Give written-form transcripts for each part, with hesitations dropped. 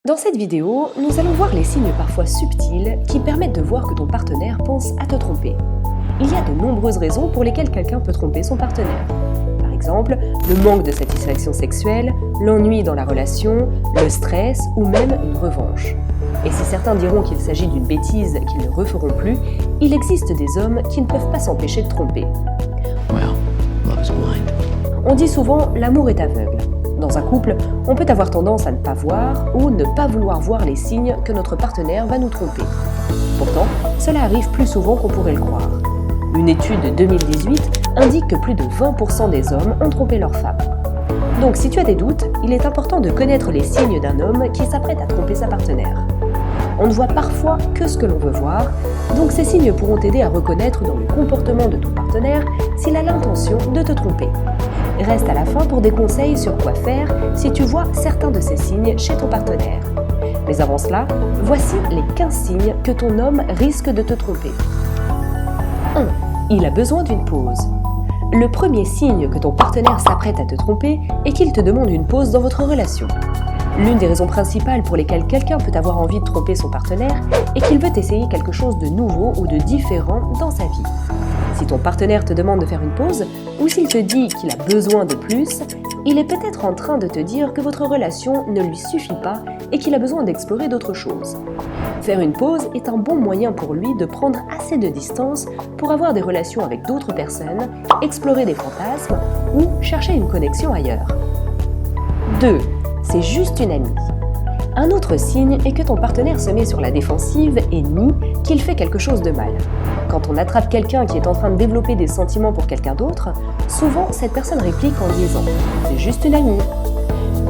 Dans cette vidéo, nous allons voir les signes parfois subtils qui permettent de voir que ton partenaire pense à te tromper. Il y a de nombreuses raisons pour lesquelles quelqu'un peut tromper son partenaire. Par exemple, le manque de satisfaction sexuelle, l'ennui dans la relation, le stress ou même une revanche. Et si certains diront qu'il s'agit d'une bêtise qu'ils ne referont plus, il existe des hommes qui ne peuvent pas s'empêcher de tromper. Well, love is blind. On dit souvent « l'amour est aveugle ». Dans un couple, on peut avoir tendance à ne pas voir ou ne pas vouloir voir les signes que notre partenaire va nous tromper. Pourtant, cela arrive plus souvent qu'on pourrait le croire. Une étude de 2018 indique que plus de 20% des hommes ont trompé leur femme. Donc si tu as des doutes, il est important de connaître les signes d'un homme qui s'apprête à tromper sa partenaire. On ne voit parfois que ce que l'on veut voir, donc ces signes pourront t'aider à reconnaître dans le comportement de ton partenaire s'il a l'intention de te tromper. Reste à la fin pour des conseils sur quoi faire si tu vois certains de ces signes chez ton partenaire. Mais avant cela, voici les 15 signes que ton homme risque de te tromper. 1. Il a besoin d'une pause. Le premier signe que ton partenaire s'apprête à te tromper est qu'il te demande une pause dans votre relation. L'une des raisons principales pour lesquelles quelqu'un peut avoir envie de tromper son partenaire est qu'il veut essayer quelque chose de nouveau ou de différent dans sa vie. Si ton partenaire te demande de faire une pause, ou s'il te dit qu'il a besoin de plus, il est peut-être en train de te dire que votre relation ne lui suffit pas et qu'il a besoin d'explorer d'autres choses. Faire une pause est un bon moyen pour lui de prendre assez de distance pour avoir des relations avec d'autres personnes, explorer des fantasmes ou chercher une connexion ailleurs. 2. C'est juste une amie. Un autre signe est que ton partenaire se met sur la défensive et nie qu'il fait quelque chose de mal. Quand on attrape quelqu'un qui est en train de développer des sentiments pour quelqu'un d'autre, souvent cette personne réplique en disant « c'est juste une amie ».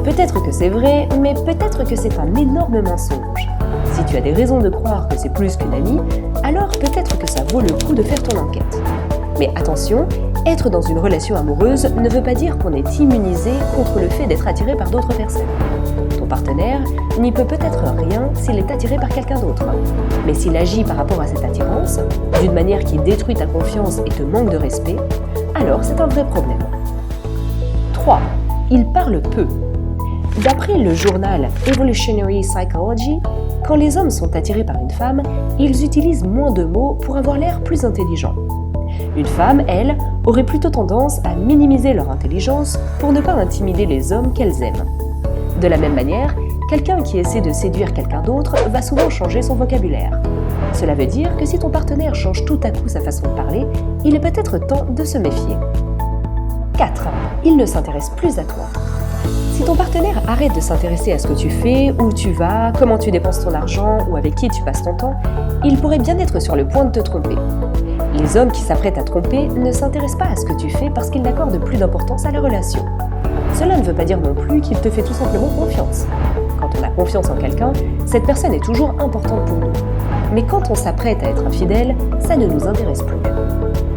Peut-être que c'est vrai, mais peut-être que c'est un énorme mensonge. Si tu as des raisons de croire que c'est plus qu'une amie, alors peut-être que ça vaut le coup de faire ton enquête. Mais attention, être dans une relation amoureuse ne veut pas dire qu'on est immunisé contre le fait d'être attiré par d'autres personnes. Ton partenaire n'y peut peut-être rien s'il est attiré par quelqu'un d'autre. Mais s'il agit par rapport à cette attirance, d'une manière qui détruit ta confiance et te manque de respect, alors c'est un vrai problème. 3. Il parle peu. D'après le journal Evolutionary Psychology, quand les hommes sont attirés par une femme, ils utilisent moins de mots pour avoir l'air plus intelligents. Une femme, elle, aurait plutôt tendance à minimiser leur intelligence pour ne pas intimider les hommes qu'elles aiment. De la même manière, quelqu'un qui essaie de séduire quelqu'un d'autre va souvent changer son vocabulaire. Cela veut dire que si ton partenaire change tout à coup sa façon de parler, il est peut-être temps de se méfier. 4. Il ne s'intéresse plus à toi. Si ton partenaire arrête de s'intéresser à ce que tu fais, où tu vas, comment tu dépenses ton argent ou avec qui tu passes ton temps, il pourrait bien être sur le point de te tromper. Les hommes qui s'apprêtent à tromper ne s'intéressent pas à ce que tu fais parce qu'ils n'accordent plus d'importance à la relation. Cela ne veut pas dire non plus qu'il te fait tout simplement confiance. Quand on a confiance en quelqu'un, cette personne est toujours importante pour nous. Mais quand on s'apprête à être infidèle, ça ne nous intéresse plus.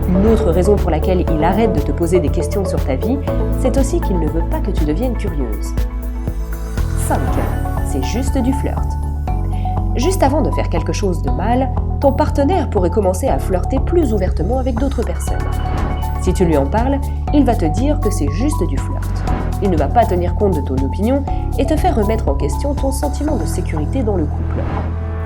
Une autre raison pour laquelle il arrête de te poser des questions sur ta vie, c'est aussi qu'il ne veut pas que tu deviennes curieuse. 5. C'est juste du flirt. Juste avant de faire quelque chose de mal, ton partenaire pourrait commencer à flirter plus ouvertement avec d'autres personnes. Si tu lui en parles, il va te dire que c'est juste du flirt. Il ne va pas tenir compte de ton opinion et te faire remettre en question ton sentiment de sécurité dans le couple.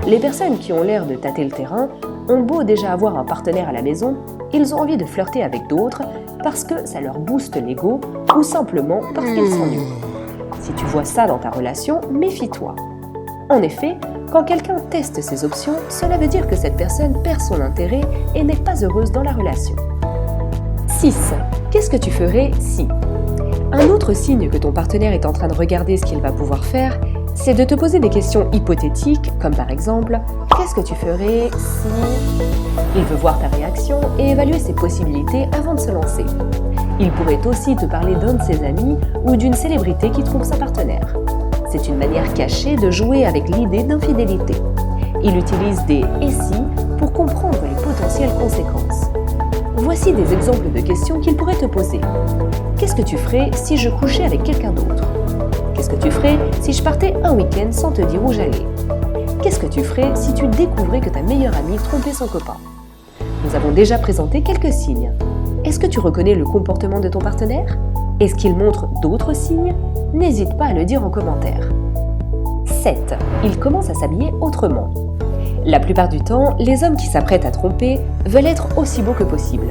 Les personnes qui ont l'air de tâter le terrain ont beau déjà avoir un partenaire à la maison, ils ont envie de flirter avec d'autres parce que ça leur booste l'ego ou simplement parce qu'ils s'ennuient. Si tu vois ça dans ta relation, méfie-toi. En effet, quand quelqu'un teste ses options, cela veut dire que cette personne perd son intérêt et n'est pas heureuse dans la relation. 6. Qu'est-ce que tu ferais si? Un autre signe que ton partenaire est en train de regarder ce qu'il va pouvoir faire, c'est de te poser des questions hypothétiques, comme par exemple « Qu'est-ce que tu ferais si… » Il veut voir ta réaction et évaluer ses possibilités avant de se lancer. Il pourrait aussi te parler d'un de ses amis ou d'une célébrité qui trompe sa partenaire. C'est une manière cachée de jouer avec l'idée d'infidélité. Il utilise des « et si » pour comprendre les potentielles conséquences. Voici des exemples de questions qu'il pourrait te poser. Qu'est-ce que tu ferais si je couchais avec quelqu'un d'autre? Qu'est-ce que tu ferais si je partais un week-end sans te dire où j'allais? Qu'est-ce que tu ferais si tu découvrais que ta meilleure amie trompait son copain? Nous avons déjà présenté quelques signes. Est-ce que tu reconnais le comportement de ton partenaire? Est-ce qu'il montre d'autres signes? N'hésite pas à le dire en commentaire. 7. Il commence à s'habiller autrement. La plupart du temps, les hommes qui s'apprêtent à tromper veulent être aussi beaux que possible.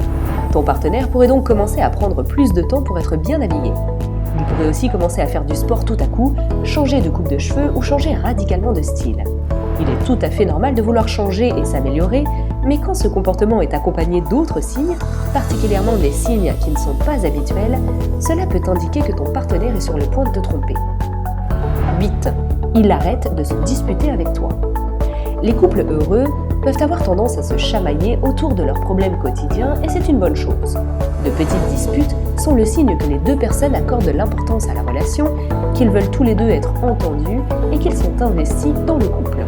Ton partenaire pourrait donc commencer à prendre plus de temps pour être bien habillé. Il pourrait aussi commencer à faire du sport tout à coup, changer de coupe de cheveux ou changer radicalement de style. Il est tout à fait normal de vouloir changer et s'améliorer, mais quand ce comportement est accompagné d'autres signes, particulièrement des signes qui ne sont pas habituels, cela peut indiquer que ton partenaire est sur le point de te tromper. 8. Il arrête de se disputer avec toi. Les couples heureux peuvent avoir tendance à se chamailler autour de leurs problèmes quotidiens et c'est une bonne chose. De petites disputes sont le signe que les deux personnes accordent de l'importance à la relation, qu'ils veulent tous les deux être entendus et qu'ils sont investis dans le couple.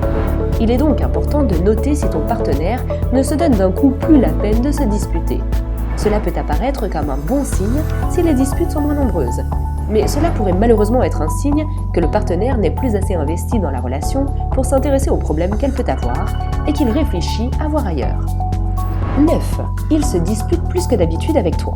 Il est donc important de noter si ton partenaire ne se donne d'un coup plus la peine de se disputer. Cela peut apparaître comme un bon signe si les disputes sont moins nombreuses. Mais cela pourrait malheureusement être un signe que le partenaire n'est plus assez investi dans la relation pour s'intéresser aux problèmes qu'elle peut avoir et qu'il réfléchit à voir ailleurs. 9. Il se dispute plus que d'habitude avec toi.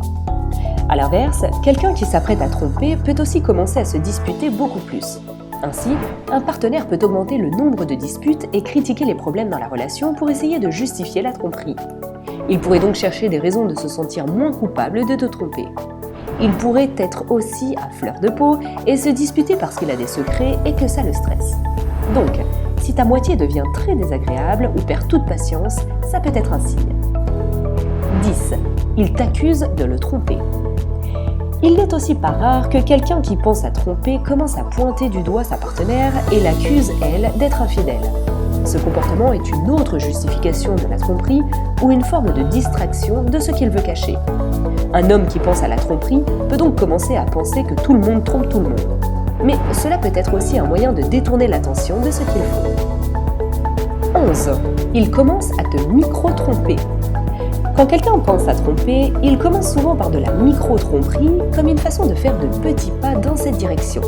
A l'inverse, quelqu'un qui s'apprête à tromper peut aussi commencer à se disputer beaucoup plus. Ainsi, un partenaire peut augmenter le nombre de disputes et critiquer les problèmes dans la relation pour essayer de justifier la tromperie. Il pourrait donc chercher des raisons de se sentir moins coupable de te tromper. Il pourrait être aussi à fleur de peau et se disputer parce qu'il a des secrets et que ça le stresse. Donc, si ta moitié devient très désagréable ou perd toute patience, ça peut être un signe. 10. Il t'accuse de le tromper. Il n'est aussi pas rare que quelqu'un qui pense à tromper commence à pointer du doigt sa partenaire et l'accuse, elle, d'être infidèle. Ce comportement est une autre justification de la tromperie ou une forme de distraction de ce qu'il veut cacher. Un homme qui pense à la tromperie peut donc commencer à penser que tout le monde trompe tout le monde. Mais cela peut être aussi un moyen de détourner l'attention de ce qu'il faut. 11. Il commence à te micro-tromper. Quand quelqu'un pense à tromper, il commence souvent par de la micro-tromperie comme une façon de faire de petits pas dans cette direction.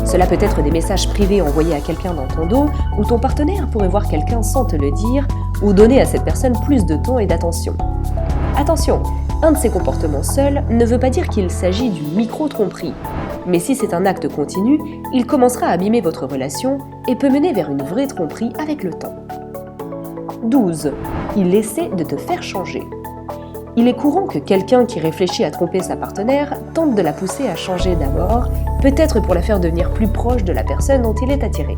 Cela peut être des messages privés envoyés à quelqu'un dans ton dos, ou ton partenaire pourrait voir quelqu'un sans te le dire, ou donner à cette personne plus de temps et d'attention. Attention, un de ces comportements seuls ne veut pas dire qu'il s'agit d'une micro-tromperie. Mais si c'est un acte continu, il commencera à abîmer votre relation et peut mener vers une vraie tromperie avec le temps. 12. Il essaie de te faire changer. Il est courant que quelqu'un qui réfléchit à tromper sa partenaire tente de la pousser à changer d'abord, peut-être pour la faire devenir plus proche de la personne dont il est attiré.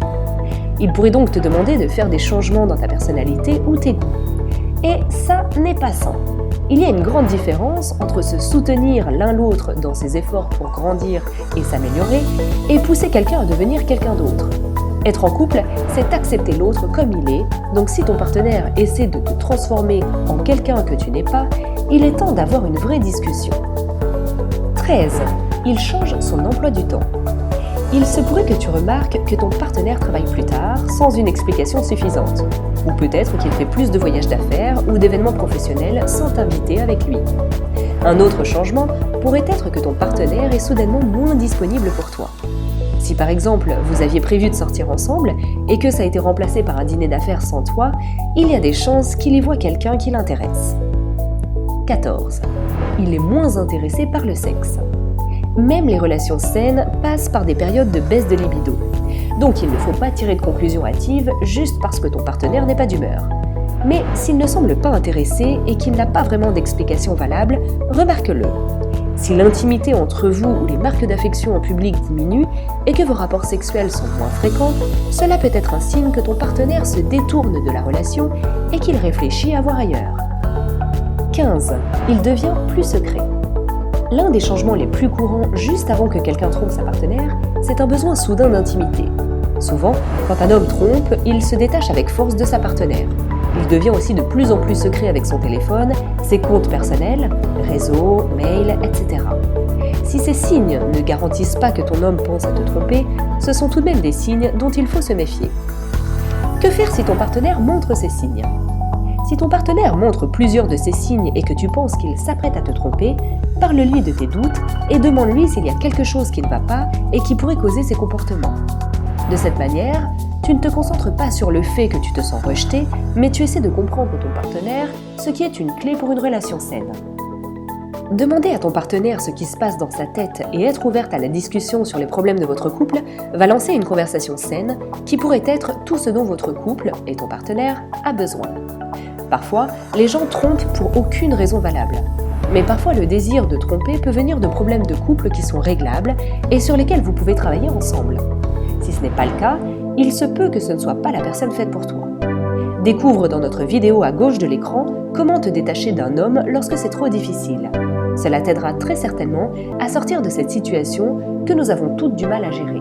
Il pourrait donc te demander de faire des changements dans ta personnalité ou tes goûts. Et ça n'est pas sain. Il y a une grande différence entre se soutenir l'un l'autre dans ses efforts pour grandir et s'améliorer et pousser quelqu'un à devenir quelqu'un d'autre. Être en couple, c'est accepter l'autre comme il est, donc si ton partenaire essaie de te transformer en quelqu'un que tu n'es pas, il est temps d'avoir une vraie discussion. 13. Il change son emploi du temps. Il se pourrait que tu remarques que ton partenaire travaille plus tard sans une explication suffisante. Ou peut-être qu'il fait plus de voyages d'affaires ou d'événements professionnels sans t'inviter avec lui. Un autre changement pourrait être que ton partenaire est soudainement moins disponible pour toi. Si par exemple vous aviez prévu de sortir ensemble et que ça a été remplacé par un dîner d'affaires sans toi, il y a des chances qu'il y voit quelqu'un qui l'intéresse. 14. Il est moins intéressé par le sexe. Même les relations saines passent par des périodes de baisse de libido. Donc il ne faut pas tirer de conclusions hâtives juste parce que ton partenaire n'est pas d'humeur. Mais s'il ne semble pas intéressé et qu'il n'a pas vraiment d'explication valable, remarque-le. Si l'intimité entre vous ou les marques d'affection en public diminuent et que vos rapports sexuels sont moins fréquents, cela peut être un signe que ton partenaire se détourne de la relation et qu'il réfléchit à voir ailleurs. 15. Il devient plus secret. L'un des changements les plus courants juste avant que quelqu'un trompe sa partenaire, c'est un besoin soudain d'intimité. Souvent, quand un homme trompe, il se détache avec force de sa partenaire. Il devient aussi de plus en plus secret avec son téléphone, ses comptes personnels, réseaux, mails, etc. Si ces signes ne garantissent pas que ton homme pense à te tromper, ce sont tout de même des signes dont il faut se méfier. Que faire si ton partenaire montre ces signes ? Si ton partenaire montre plusieurs de ces signes et que tu penses qu'il s'apprête à te tromper, parle-lui de tes doutes et demande-lui s'il y a quelque chose qui ne va pas et qui pourrait causer ces comportements. De cette manière, tu ne te concentres pas sur le fait que tu te sens rejeté, mais tu essaies de comprendre ton partenaire, ce qui est une clé pour une relation saine. Demander à ton partenaire ce qui se passe dans sa tête et être ouverte à la discussion sur les problèmes de votre couple va lancer une conversation saine qui pourrait être tout ce dont votre couple et ton partenaire a besoin. Parfois, les gens trompent pour aucune raison valable. Mais parfois, le désir de tromper peut venir de problèmes de couple qui sont réglables et sur lesquels vous pouvez travailler ensemble. Si ce n'est pas le cas, il se peut que ce ne soit pas la personne faite pour toi. Découvre dans notre vidéo à gauche de l'écran comment te détacher d'un homme lorsque c'est trop difficile. Cela t'aidera très certainement à sortir de cette situation que nous avons toutes du mal à gérer.